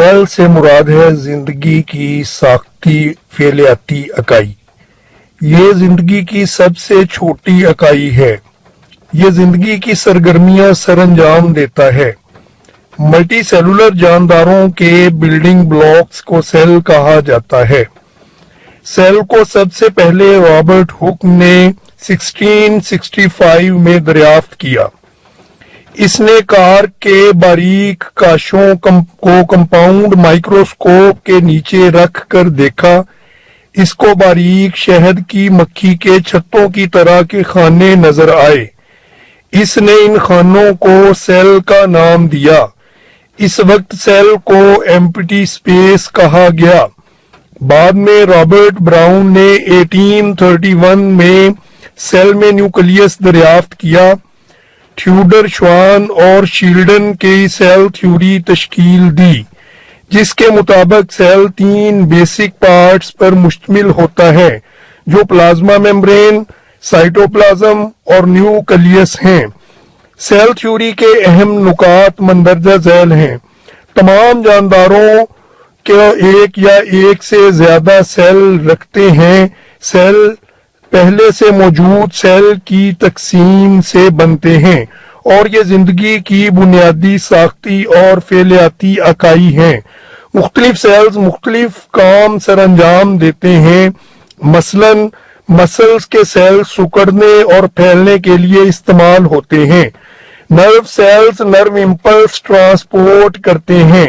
Cell से मुराद है जिंदगी की साख्ती फैलियाती इकाई। ये जिंदगी की सबसे छोटी इकाई है। ये जिंदगी की सरगर्मियां सरअंजाम देता है। मल्टी सेलुलर जानदारों के बिल्डिंग ब्लॉक्स को सेल कहा जाता है। सेल को सबसे पहले रॉबर्ट हुक ने 1665 में दरियाफ्त किया। इसने कार के बारीक काशों को कंपाउंड माइक्रोस्कोप के नीचे रख कर देखा। इसको बारीक शहद की मक्खी के छत्तों की तरह के खाने नजर आए। इसने इन खानों को सेल का नाम दिया। इस वक्त सेल को एम्प्टी स्पेस कहा गया। बाद में रॉबर्ट ब्राउन ने 1831 में सेल में न्यूक्लियस दरियाफ्त किया। थ्यूडर श्वान और शील्डन की सेल थ्योरी तश्कील दी, जिसके मुताबिक सेल 3 बेसिक पार्ट्स पर मुश्तमिल होता है, जो प्लाज्मा मेम्ब्रेन, साइटोप्लाज्म और न्यूक्लियस हैं। सेल थ्योरी के अहम नुकात मंदरजा झैल हैं। तमाम जानदारों के एक या एक से ज्यादा सेल रखते हैं। सेल पहले से मौजूद सेल की तकसीम से बनते हैं और ये जिंदगी की बुनियादी साख्ती और फैलियाती इकाई हैं। मुख्तलिफ सेल्स मुख्तलिफ काम सरअंजाम देते हैं। मसलन मसल्स के सेल सिकुड़ने और फैलने के लिए इस्तेमाल होते हैं। Nerve cells nerve impulse transport करते हैं।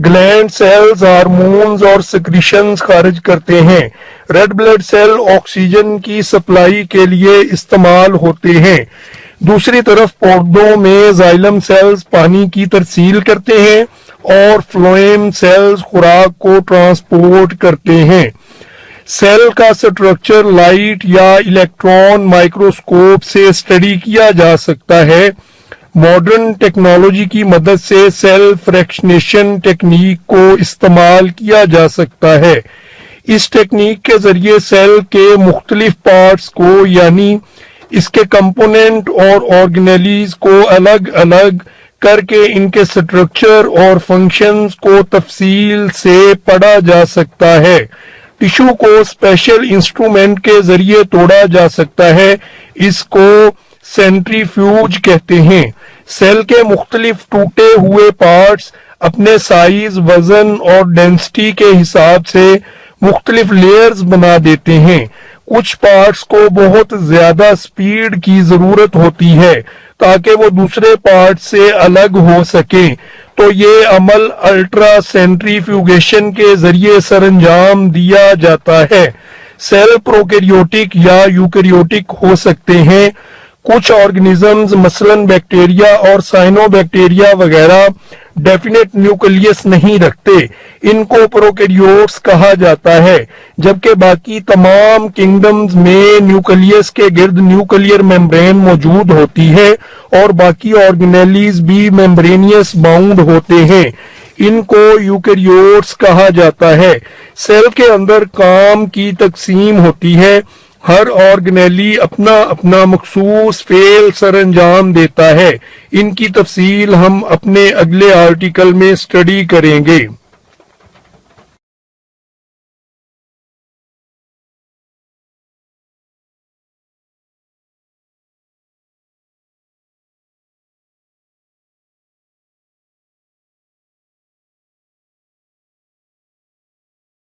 ग्लैंड सेल्स हार्मोन्स और सिक्रीशंस खारिज करते हैं। रेड ब्लड सेल ऑक्सीजन की सप्लाई के लिए इस्तेमाल होते हैं। दूसरी तरफ पौधों में जाइलम सेल्स पानी की तरसील करते हैं और फ्लोएम सेल्स खुराक को ट्रांसपोर्ट करते हैं। सेल का स्ट्रक्चर लाइट या इलेक्ट्रॉन माइक्रोस्कोप से स्टडी किया जा सकता है। मॉडर्न टेक्नोलॉजी की मदद से सेल फ्रैक्शनेशन टेक्निक को इस्तेमाल किया जा सकता है। इस टेक्निक के जरिए सेल के मुख्तलिफ पार्ट्स को यानी इसके कंपोनेंट और ऑर्गेनेलीज को अलग अलग करके इनके स्ट्रक्चर और फंक्शंस को तफसील से पढ़ा जा सकता है। टिश्यू को स्पेशल इंस्ट्रूमेंट के जरिए तोड़ा जा सकता है। इसको सेंट्रीफ्यूज कहते हैं। सेल के मुख्तलिफ टूटे हुए पार्ट्स अपने साइज, वजन और डेंसिटी के हिसाब से मुख्तलिफ लेयर्स बना देते हैं। कुछ पार्ट्स को बहुत ज्यादा स्पीड की जरूरत होती है ताकि वो दूसरे पार्ट से अलग हो सके, तो ये अमल अल्ट्रा सेंट्रीफ्यूगेशन के जरिए सरअंजाम दिया जाता है। सेल प्रोकैरियोटिक या यूकैरियोटिक हो सकते हैं। कुछ ऑर्गेनिजम्स मसलन बैक्टीरिया और साइनोबैक्टीरिया वगैरह डेफिनेट न्यूक्लियस नहीं रखते। इनको प्रोकैरियोट्स कहा जाता है, जबकि बाकी तमाम किंगडम्स में न्यूक्लियस के गिर्द न्यूक्लियर मेम्ब्रेन मौजूद होती है और बाकी ऑर्गेनेलीज भी मेम्ब्रेनियस बाउंड होते हैं। इनको यूकैरियोट्स कहा जाता है। सेल के अंदर काम की तकसीम होती है। हर ऑर्गेनेली अपना अपना मखसूस फेल सरअंजाम देता है। इनकी तफसील हम अपने अगले आर्टिकल में स्टडी करेंगे।